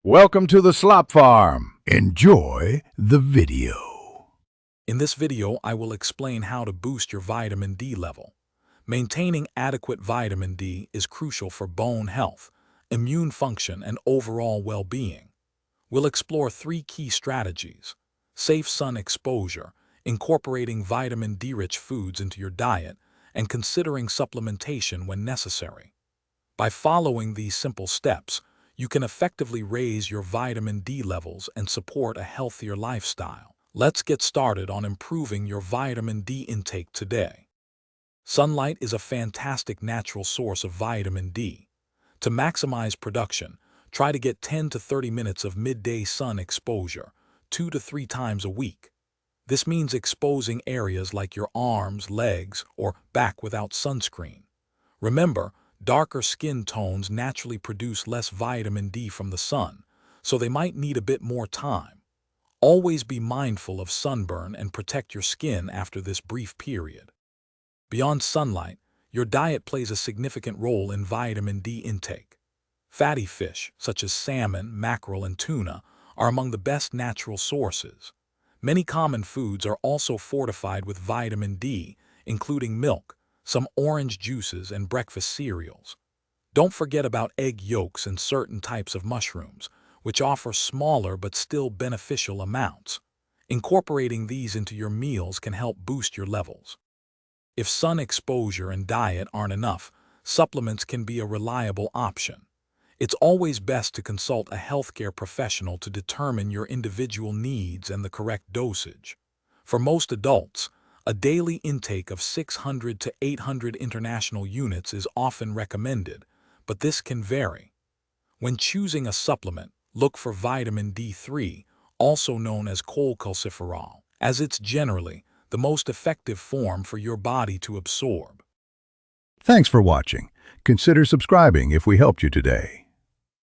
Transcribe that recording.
Welcome to the Slop Farm. Enjoy the video. In this video, I will explain how to boost your vitamin D level. Maintaining adequate vitamin D is crucial for bone health, immune function, and overall well-being. We'll explore 3 key strategies: safe sun exposure, incorporating vitamin D-rich foods into your diet, and considering supplementation when necessary. By following these simple steps, you can effectively raise your vitamin D levels and support a healthier lifestyle. Let's get started on improving your vitamin D intake today. Sunlight is a fantastic natural source of vitamin D. To maximize production, try to get 10 to 30 minutes of midday sun exposure, 2 to 3 times a week. This means exposing areas like your arms, legs, or back without sunscreen. Remember, darker skin tones naturally produce less vitamin D from the sun, so they might need a bit more time. Always be mindful of sunburn and protect your skin after this brief period. Beyond sunlight, your diet plays a significant role in vitamin D intake. Fatty fish, such as salmon, mackerel, and tuna, are among the best natural sources. Many common foods are also fortified with vitamin D, including milk, some orange juices, and breakfast cereals. Don't forget about egg yolks and certain types of mushrooms, which offer smaller but still beneficial amounts. Incorporating these into your meals can help boost your levels. If sun exposure and diet aren't enough, supplements can be a reliable option. It's always best to consult a healthcare professional to determine your individual needs and the correct dosage. For most adults, a daily intake of 600 to 800 international units is often recommended, but this can vary. When choosing a supplement, look for vitamin D3, also known as cholecalciferol, as it's generally the most effective form for your body to absorb. Thanks for watching. Consider subscribing if we helped you today.